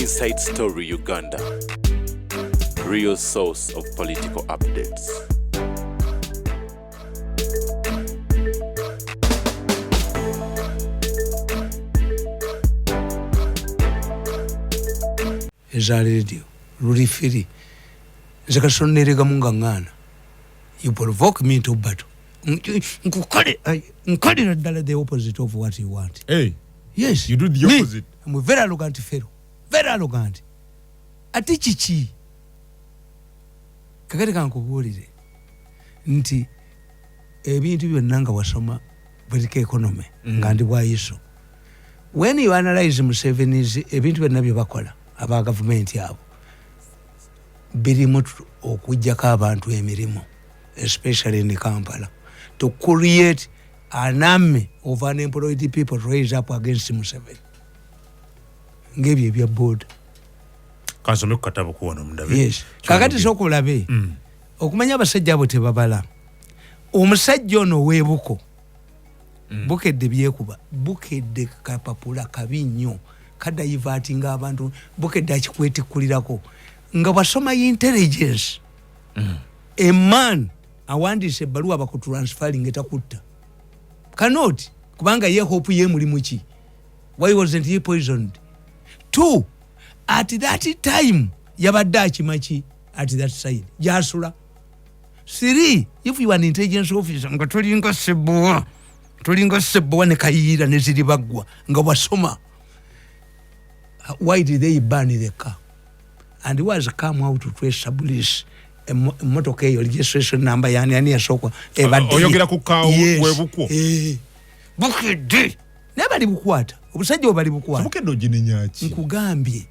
Inside Story Uganda, real source of political updates. Eza radio, rurifiri. Zakasonnerega mungangana. You provoke me to battle. Nkadira dala the opposite of what you want. Hey. Yes. You do the opposite. I'm a very arrogant fellow. Very arrogant. Ati chichi. Kakati kankubulire. Nti ebintu byonna wasoma political economy ngandi bwayiso. When you analyze Museveni's ebintu byonna bye bakola aba government yabo birimu okujjako abantu emirimu, especially in Kampala, to create an army of unemployed people to raise up against Museveni. Ngebye bya board. Kansome kukatabo kuwona mundabe. Yes. Kakati sokulabe. Okumanya abasajja abo tebabala. Omusajja ono weebuko. Bukedde byekuba. Bukedde kapapula kabi nnyo. Kadayivatinga abantu. Bukedde akikwetikulirako. Nga wasoma intelligence. A man awandise ebbaluwa bakutransferring etakutta. Cannot. Kubanga ye hope ye mulimu ki. Why wasn't he poisoned? 2. At that time, yabadde akimachi at that side. Jasula. 3. If you are an intelligence officer, nga tolinga sebowa ne kayira ne ziri baggwa nga wasoma. Why did they burn the car? And he was come out to establish a motor registration number yani yasokwa oyogera ku kawo webukwo bukedde nabali bukwata obusajja obali bukwata bukedde oginenyaki nkugambye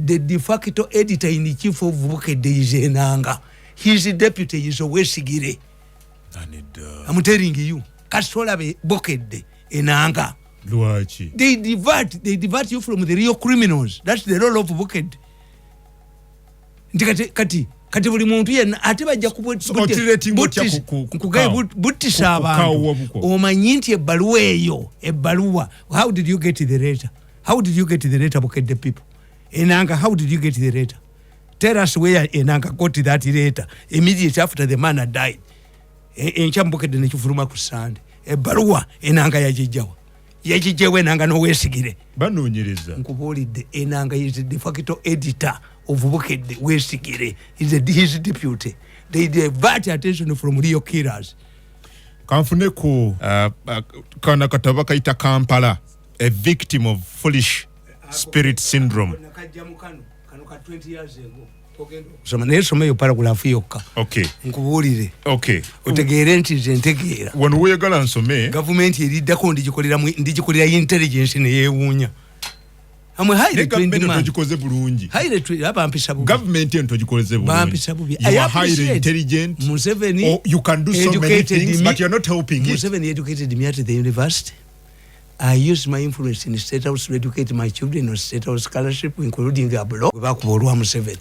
the de facto editor in chief of Bukedde is Enanga. His deputy is Owesigire. I'm telling you, Kastola be Bukedde Enanga. Luachi. They divert you from the real criminals. That's the role of Bukedde. Kati buli muntu yenna ate bajja kubuttisa abantu omanyi nti ebbaluwa eyo how did you get the letter Bukedde people Enanga, how did you get the letter? Tell us where Enanga got that letter immediately after the man had died. Enkyambukedde ne kifuluma ku sande ebbaluwa Enanga yagijjawa Enanga n'Owesigire banoonyereza nkubulidde Enanga is the de facto editor of Bukedde Wesigire is his deputy. They divert attention from real killers. Kanfune ku kana kataba kaita Kampala, a victim of foolish spirit syndrome. Someyo paragraph yokka. Okay. Nkubulire. Okay. Otegeere nti ntegeera. Wano weyagala nsome. Government eriddako ndigikolera intelligence ne yeewuunya. Amwe highly trained man. Ntogikoze bulungi. Highly trained abampisa bubi. Government ntogikoze bulungi. Bampisa bubi. You are highly intelligent. Museveni. Oh, you can do so many things, but you're not helping Museveni educated me at the university. I used my influence in the state house to educate my children on state house scholarship, including a blog. Bakubolwa Museveni.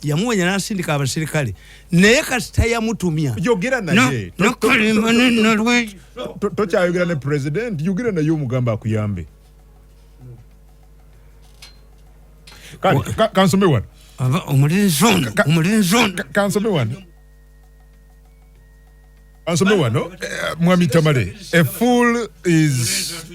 Yamuwanya n'asindika abasirikale. Naye kasita yamutumya. Yogera naye. Tokyayogera ne president. Yogera naye omugamba akuyambe. Kansome wano. Kansome wano. Kansome wano. Mwami Tamale. A fool is...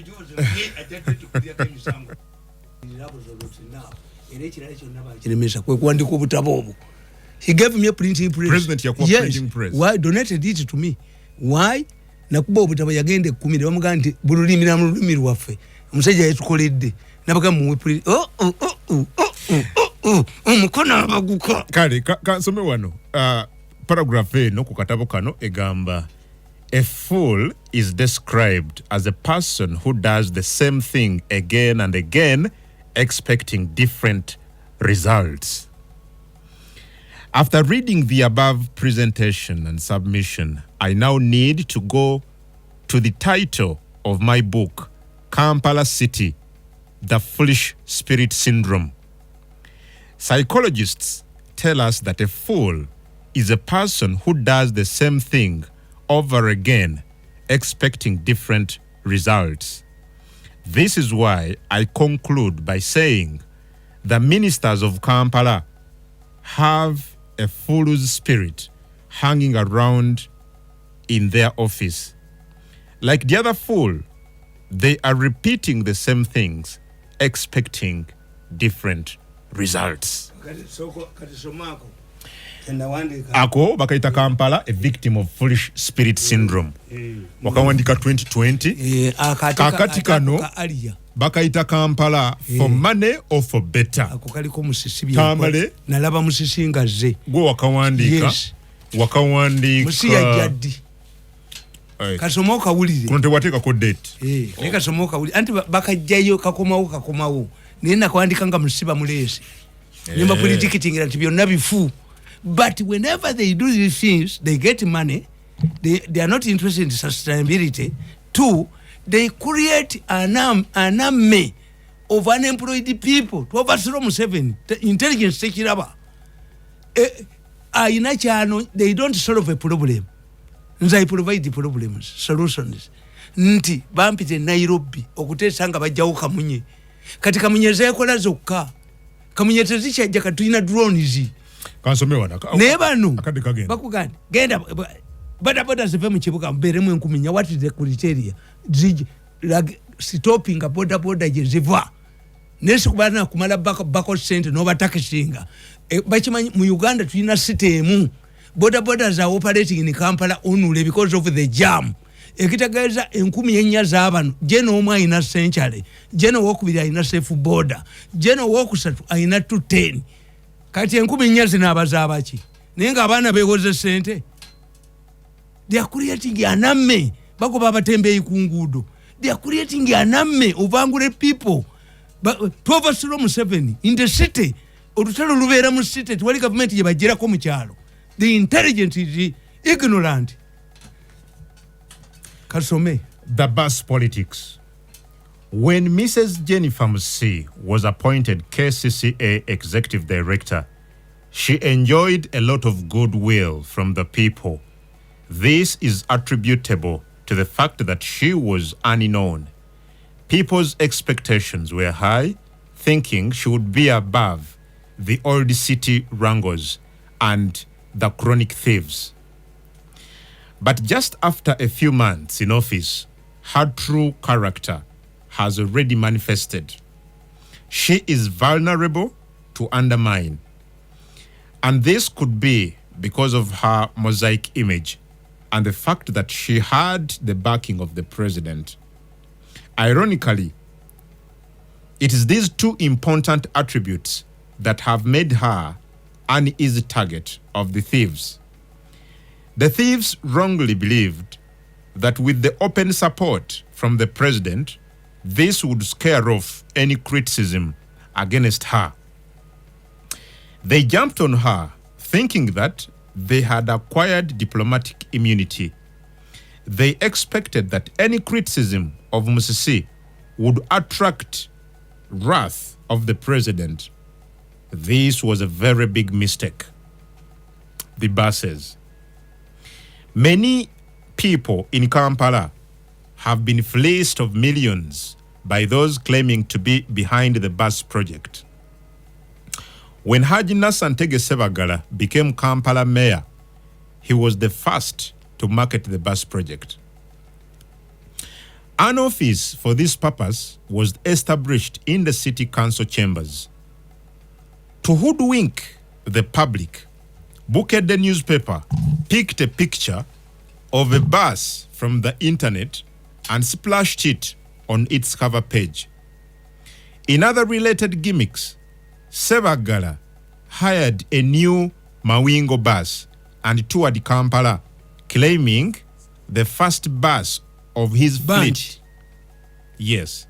He gave me a printing press. President yakuwa printing press. Why donated it to me? Why? Nakuba obutabo yagende kumira bamugamba nti bululimi na mululimi lwaffe. Omusajja yetukoledde. Nabaga muwe print. Mukono abaguka. Kale kansome wano. Paragraph eno ku katabo kano egamba, a fool is described as a person who does the same thing again and again, expecting different results. After reading the above presentation and submission, I now need to go to the title of my book, Kampala City, The Foolish Spirit Syndrome. Psychologists tell us that a fool is a person who does the same thing over again, expecting different results. This is why I conclude by saying the ministers of Kampala have a fool's spirit hanging around in their office. Like the other fool, they are repeating the same things, expecting different results. Ako bakaita Kampala, a victim of foolish spirit syndrome. Wakawandika 2020. Kakati kano bakaita Kampala for money or for better. Tamale nalaba musisi ngaze. Gwe wakawandika. Yes. Wakawandika. Musiya jaddi. Kasomoka wulire. Kunte wateka ko date. Kasomoka wulire. Anti bakajjayo kakomawo. Nina kwandika nga musiba mulesi. Nyumba politikitingira nti byonna bifu. But whenever they do these things, they get money. They are not interested in sustainability. Two, they create an army of unemployed people. To overthrow Museveni, the intelligence take it over. They don't solve a problem. They provide the problems, solutions. Nti bampite Nairobi okutesa nga bajjawo Kamunye. Kati Kamunye zekola zokka. Kamunye tezikya katulina drones. Kansomewana. Nebanu. Akadikagenda. Bakuganda. Genda boda zive mu kibuga mberemu enkuminya. What is the criteria? Like stopping a boda je ziva. Nesu kubana kumala bako center no batakisinga. Bachimanyi mu Uganda tulina system. Boda za operating in Kampala only because of the jam. Ekitegeeza 10 z'abantu jeno omwe ayina century jeno wokubiri ayina safe border jeno wokusatu ayina 210 kati 10 zinabaza abaki naye nga abaana beewoze sente. They are creating an army bagoba abatembeeyi ku nguudo. They are creating an army of angry people. But to overthrow Museveni in the city olutalo lubeera mu city tewali government gye bagirako mu kyalo. The intelligence is ignorant. The bus politics. When Mrs. Jennifer Musi was appointed KCCA Executive Director, she enjoyed a lot of goodwill from the people. This is attributable to the fact that she was unknown. People's expectations were high, thinking she would be above the old city wrangles and the chronic thieves. But just after a few months in office, her true character has already manifested. She is vulnerable to undermine. And this could be because of her mosaic image and the fact that she had the backing of the president. Ironically, it is these two important attributes that have made her an easy target of the thieves. The thieves wrongly believed that with the open support from the president, this would scare off any criticism against her. They jumped on her, thinking that they had acquired diplomatic immunity. They expected that any criticism of Musisi would attract wrath of the president. This was a very big mistake. The buses. Many people in Kampala have been fleeced of millions by those claiming to be behind the bus project. When Haji Nasantege Sebagala became Kampala mayor, he was the first to market the bus project. An office for this purpose was established in the city council chambers. To hoodwink the public, Buket the newspaper picked a picture of a bus from the internet and splashed it on its cover page. In other related gimmicks, Sebagala hired a new Mawingo bus and toured Kampala, claiming the first bus of his fleet. Yes.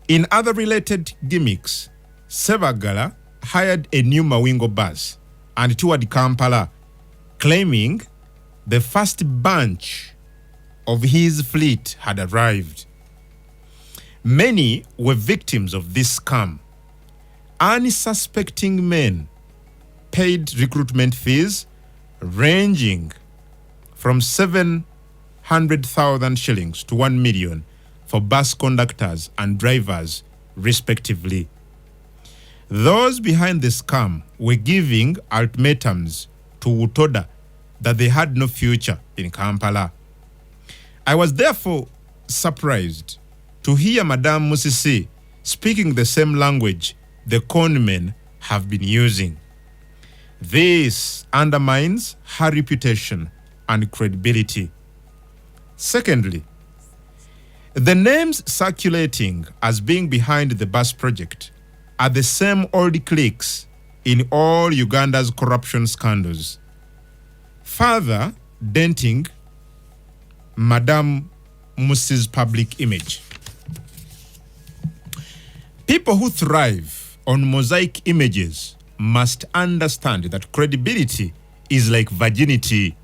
In other related gimmicks, Sebagala hired a new Mawingo bus and toured Kampala, claiming the first bunch of his fleet had arrived. Many were victims of this scam. Unsuspecting men paid recruitment fees ranging from $700 500,000 shillings to 1 million for bus conductors and drivers, respectively. Those behind the scam were giving ultimatums to Utoda that they had no future in Kampala. I was therefore surprised to hear Madame Musisi speaking the same language the conmen have been using. This undermines her reputation and credibility. Secondly, the names circulating as being behind the bus project are the same old cliques in all Uganda's corruption scandals, further denting Madame Musisi's public image. People who thrive on mosaic images must understand that credibility is like virginity.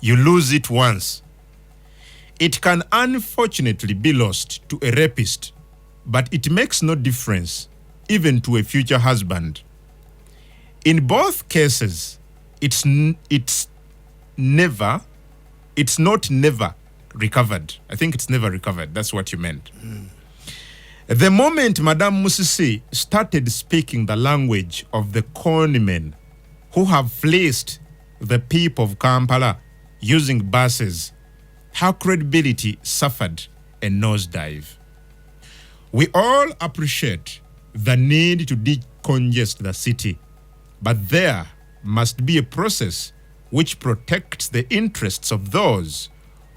You lose it once. It can unfortunately be lost to a rapist, but it makes no difference even to a future husband. In both cases, it's not never recovered. I think it's never recovered. That's what you meant. The moment Madame Musisi started speaking the language of the conmen who have fleeced the people of Kampala using buses, her credibility suffered a nosedive. We all appreciate the need to decongest the city, but there must be a process which protects the interests of those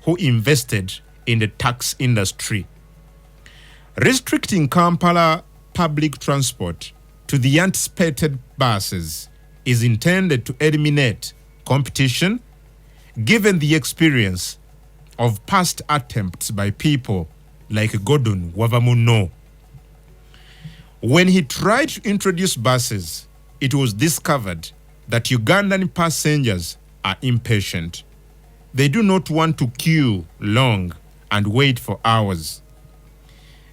who invested in the tax industry. Restricting Kampala public transport to the anticipated buses is intended to eliminate competition, given the experience of past attempts by people like Godun Wavamuno. When he tried to introduce buses, it was discovered that Ugandan passengers are impatient. They do not want to queue long and wait for hours.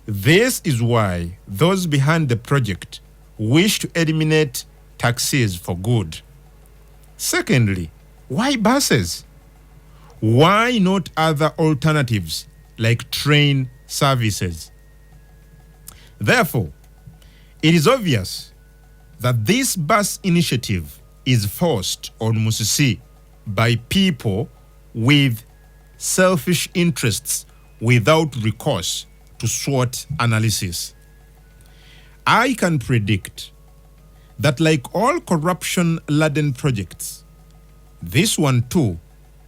This is why those behind the project wish to eliminate taxis for good. Secondly, why buses? Why not other alternatives like train services? Therefore, it is obvious that this bus initiative is forced on Musisi by people with selfish interests without recourse to SWOT analysis. I can predict that, like all corruption-laden projects, this one too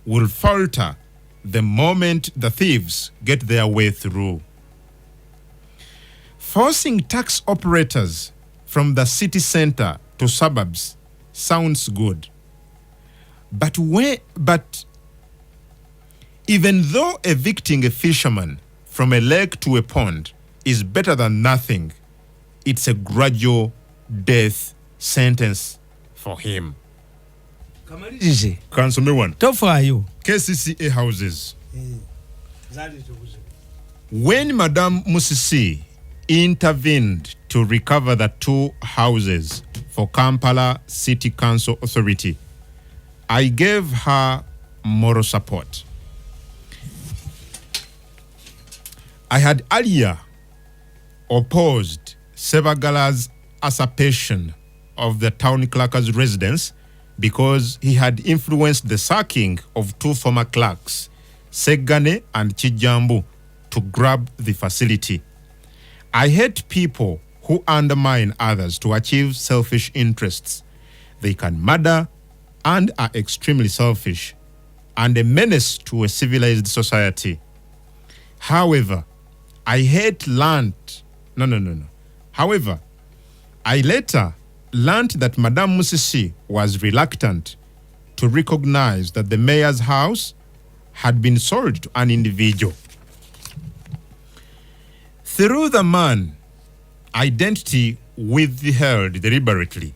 will falter the moment the thieves get their way through. Forcing tax operators from the city center to suburbs sounds good. But even though evicting a fisherman from a lake to a pond is better than nothing, it's a gradual death sentence for him. Kamalirize. Councilman one. Tofaayo. KCCA houses. When Madame Musisi intervened to recover the 2 houses for Kampala City Council Authority, I gave her moral support. I had earlier opposed Sebagala's usurpation of the town clerk's residence because he had influenced the sacking of 2 former clerks, Segane and Chijambu, to grab the facility. I hate people who undermine others to achieve selfish interests. They can murder and are extremely selfish and a menace to a civilized society. However, I later learned that Madame Musisi was reluctant to recognize that the mayor's house had been sold to an individual. Through the man, identity withheld deliberately,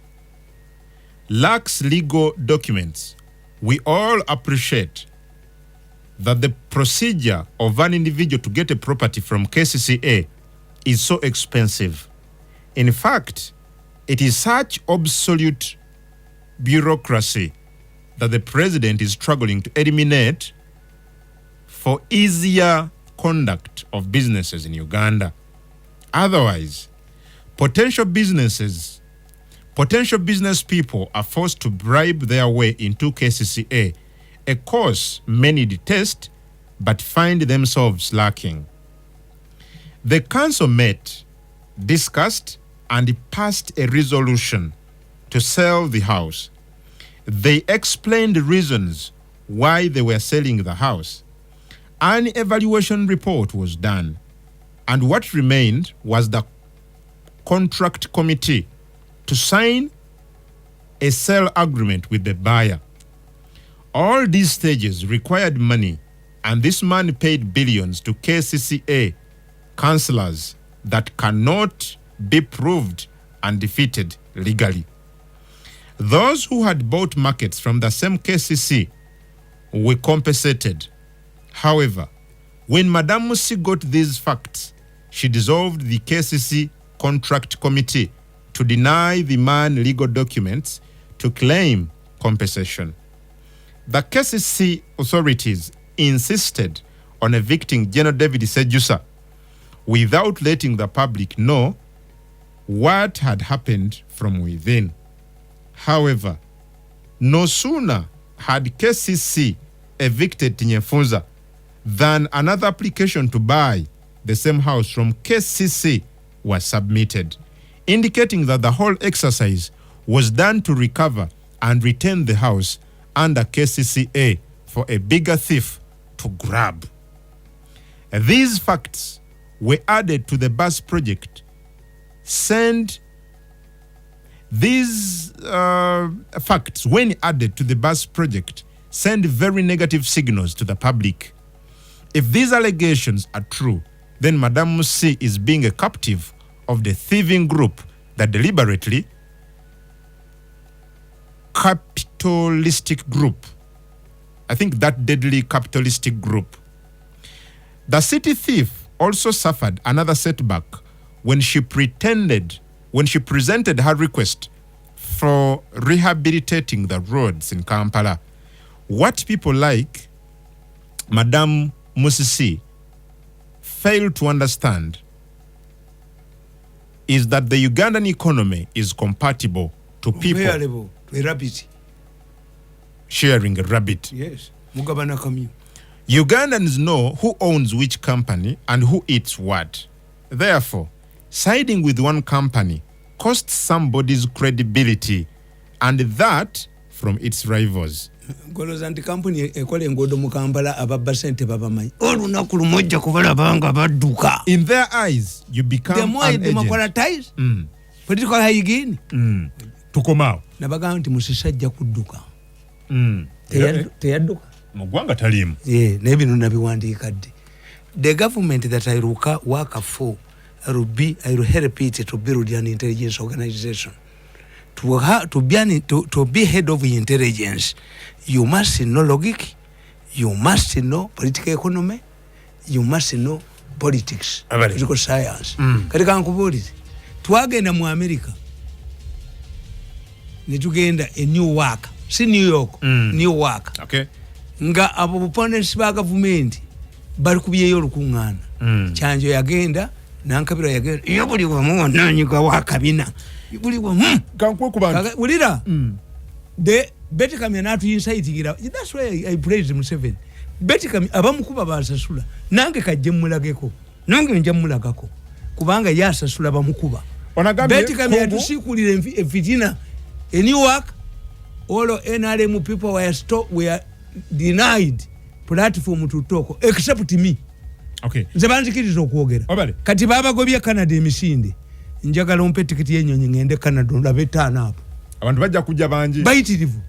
lacks legal documents, we all appreciate that the procedure of an individual to get a property from KCCA is so expensive. In fact, it is such obsolete bureaucracy that the president is struggling to eliminate for easier conduct of businesses in Uganda. Otherwise, potential business people are forced to bribe their way into KCCA, a course many detest but find themselves lacking. The council met, discussed, and passed a resolution to sell the house. They explained the reasons why they were selling the house. An evaluation report was done, and what remained was the contract committee to sign a sale agreement with the buyer. All these stages required money, and this man paid billions to KCCA councillors that cannot be proved and defeated legally. Those who had bought markets from the same KCC were compensated. However, when Madame Musi got these facts, she dissolved the KCC contract committee to deny the man legal documents to claim compensation. The KCC authorities insisted on evicting General David Sejusa without letting the public know what had happened from within. However, no sooner had KCC evicted Tinyefunza than another application to buy the same house from KCC was submitted, indicating that the whole exercise was done to recover and retain the house under KCCA for a bigger thief to grab. These facts were added to the bus project. Facts, when added to the bus project, send very negative signals to the public. If these allegations are true, then Madame Musi is being a captive of the thieving group that deliberately capitalistic group. I think that deadly capitalistic group. The city thief also suffered another setback when she presented her request for rehabilitating the roads in Kampala. What people like Madame Musisi fail to understand is that the Ugandan economy is compatible to people sharing a rabbit. Yes. Mugabana Kamyu. Ugandans know who owns which company and who eats what. Therefore, siding with one company costs somebody's credibility, and that from its rivals. Golozanti company ekole ngodo mu Kampala ababba sente babamanyi. Olunaku lumojja kubalabanga badduka. In their eyes, you become the more an agent. democratize, political hygiene. Tukomao. Nabaga nti musisajja kudduka. Teyadduka. Mugwanga talimu. Yeah, nebino nabiwandiika dde. The government that I work for, I will help it to build an intelligence organization. To be head of intelligence, you must know logic, you must know political economy, you must know politics, political science. Katika nkubulire, twagenda mu America, netugenda a New York, si New York, New York. Okay. Nga abo opponents ba government bali kubiyeyo olukungana. Kyanjo yagenda, nankabiro yagenda. Iyo buli wamu wananyiga wakabina. Buli wamu. Kankwe kubanda. Ulira. The Betty Kamya to inside gira. That's why I praise Museveni. Betty Kamya abamukuba basasula. Nange kajjemulageko. Nange njamulagako. Kubanga yasasula bamukuba. Betty Kamya tusikulire fitina. In New York, all NRM people were denied platform to talk except me. Okay. Nzebanzikiriza okwogera. Kati baba gobya Canada emisinde. Njagala umpe tikiti yenyonyi ngende Canada labetana hapo. Abantu bajja kujja banji. Bayitirivu.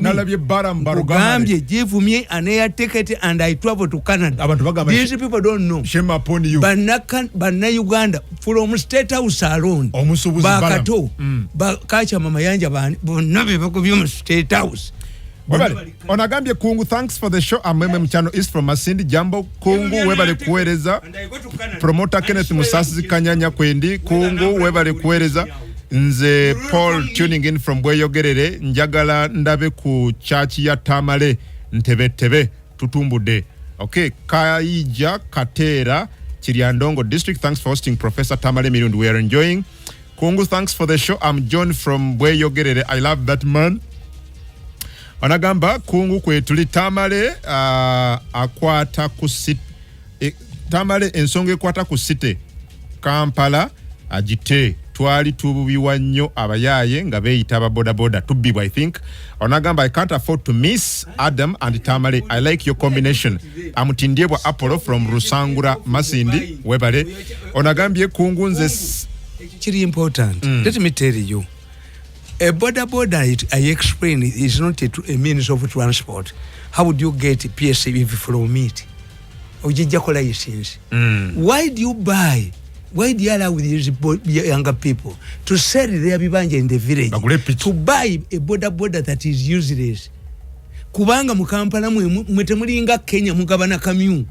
Nalabye barambaro gambye give me an air ticket and I travel to Canada. Abantu bagamba. These people don't know. Shame upon you. Banna Uganda from State House alone. Omusubuzi bakato. Bakacha mama yanja bonna bebakubye mu State House. Onagambye Kungu, thanks for the show. Ameme mchano is from Masindi. Jambo Kungu webale kuereza. Promoter Kenneth Musasi Kanyanya Kwendi. Kungu webale kuereza. Nze Paul tuning in from Bweyogerere. Njagala ndabe ku church ya Tamale. Ntebe tutumbude. Okay, Kaija Katera, Chiriandongo District. Thanks for hosting Professor Tamale Mirundi. We are enjoying. Kungu, thanks for the show. I'm John from Bweyogerere. I love that man. Onagamba Kungu kwetuli Tamale akwata kusite Tamale ensonga ekwata ku site Kampala agite twali tububiwa nnyo abayaye nga beeyita aba boda boda tubbibwa. I think onagamba I can't afford to miss Adam and Tamale. I like your combination. Amutindiebwa Apollo from Rusangura Masindi webale. Onagambye Kungu nze kiri important. Let me tell you, a boda I explain is not a means of transport. How would you get PSV from it? Ojijako license. Why do you buy? Why do you allow these younger people to sell their bibanja in the village? To buy a boda that is useless. Kubanga mu Kampala mwete mulinga Kenya mugabana kamyu.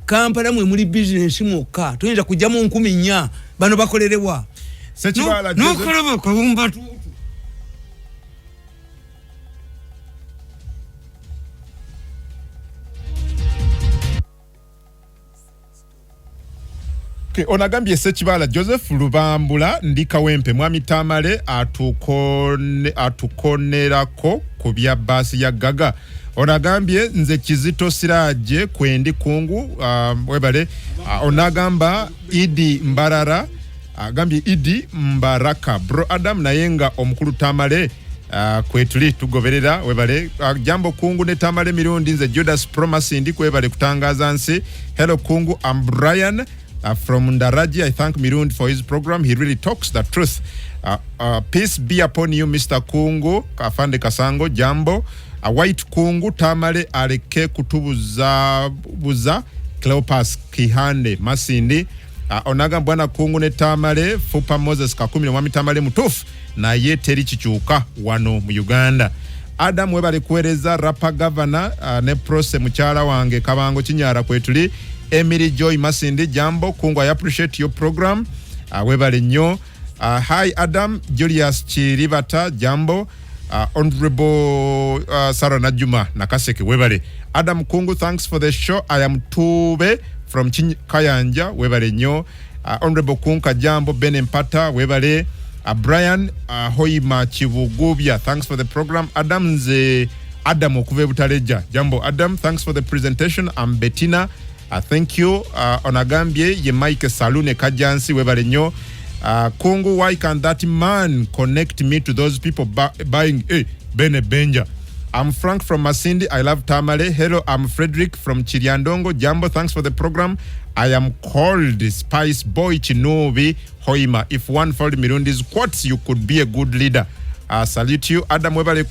Kampala muli business muka. Tuyinza kujamu 10 bano bakolerewa. Sechibala no kolaba kubumba. Okay, onagambye Sechibala Joseph Lubambula ndika wempe mwami Tamale atukonerako kubya basi ya gaga. Onagambye nze Kizito Siraje kwendi Kungu webale onagamba Idi Mbarara agambye Idi Mbaraka bro Adam nayenga omukulu Tamale kwetuli tugoberera webale jambo Kungu ne Tamale Mirundi nze Judas Promise ndi kwebale kutangaza nsi. Hello Kungu, I'm Brian from Ndaraji. I thank Mirundi for his program. He really talks the truth. Peace be upon you, Mr. Kungu. Kafande Kasango, jambo. White Kungu, Tamale aleke kutubuza Cleopas Kihande, Masindi. Onaga bwana Kungu ne Tamale, Fupa Moses Kakumi na mwami Tamale mutufu na ye teri chichuka wano mu Uganda. Adam webale kuereza rapa governor ne prose mchala wange kabango chinyara kwetuli. Emily Joy Masindi, jambo Kungu, I appreciate your program. Webale nyo. Hi Adam, Julius Chiribata, jambo. Honorable Sarah Najuma Nakaseke, webale. Adam Kungu, thanks for the show. I am Tube from Kayanja, webale nyo. Honorable Kunka, jambo. Ben Empata, webale. Brian Hoima Chivugubia, thanks for the program. Adam Okuve Butaleja, jambo. Adam, thanks for the presentation. I'm Bettina. Thank you. Onagambye ye Mike Salune Kajansi webale nyo. Kungu, why can that man connect me to those people buying Bene Benja? I'm Frank from Masindi. I love Tamale. Hello, I'm Frederick from Chiriandongo. Jambo, thanks for the program. I am called Spice Boy Chinobi Hoima. If one followed Mirundi's quotes, you could be a good leader. Salute you. Adam webale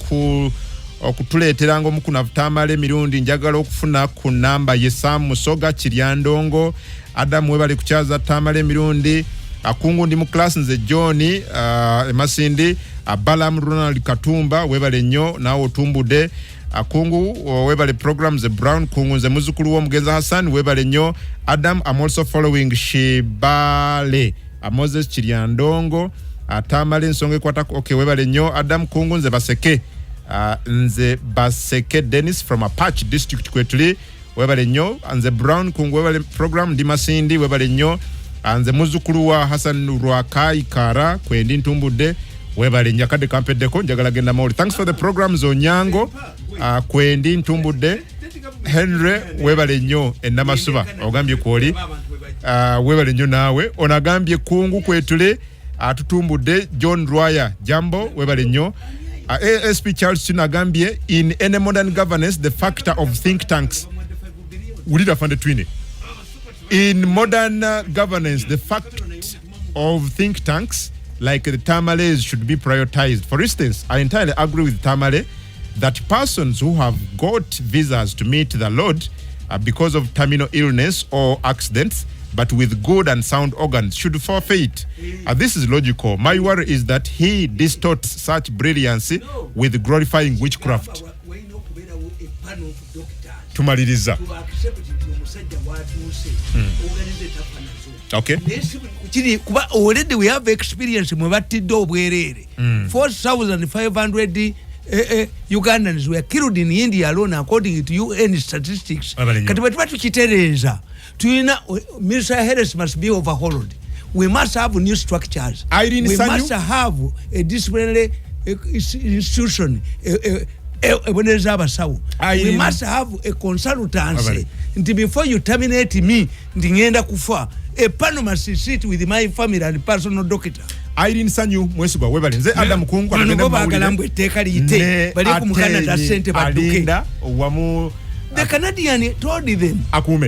okutuleetera ngo mukuna Tamale Mirundi njagala okufuna ku namba ye Sam Musoga Chiriandongo. Adam webale kuchaza Tamale Mirundi. Kungu ndi mu class nze John Masindi. Balam Ronald Katumba webale nyo nawo tumbude. Kungu webale programs Brown Kungu nze muzukulu wo Mugenza Hassan webale nyo. Adam, I'm also following Shibale Moses Chiriandongo. Tamale nsonge kwata okay webale nyo. Adam Kungu nze baseke nze baseke Dennis from Apache district kwetuli webale nyo. Nze Brown Kungu webale program ndi Masindi webale nyo. Nze muzukulu wa Hassan Rwakai Kara kwendi ntumbude webale nyakade kampedeko njagala genda mawuli. Thanks for the programs Onyango kwendi ntumbude. Henry webale nyo enamasuba ogambye kwoli webale nyo nawe. Onagambye Kungu kwetule tutumbude. John Dwyer, jambo webale nyo. ASP Charles Chinagambye, in any modern governance the factor of think tanks ulida fande twine. In modern governance the fact of think tanks like the Tamales should be prioritized. For instance, I entirely agree with Tamale that persons who have got visas to meet the Lord because of terminal illness or accidents but with good and sound organs should forfeit. This is logical. My worry is that he distorts such brilliancy with glorifying witchcraft. Tumaliriza. Okay. Already we have experience mwe batidde obwerere. 4,500 Ugandans were killed in India alone according to UN statistics. Kati bwe tuba tukitereeza tulina Minister Harris must be overhauled. We must have new structures. We must have a disciplinary institution. We must have a consultancy. Before you terminate me, ndingenda kufa. A panel must sit with my family and personal doctor. Irene Sanyu mwesuba webale nze Adam Kungu anagenda bagambwe teka liyite bali ku Canada sente baduke. Alinda wamu the Canadian told them akume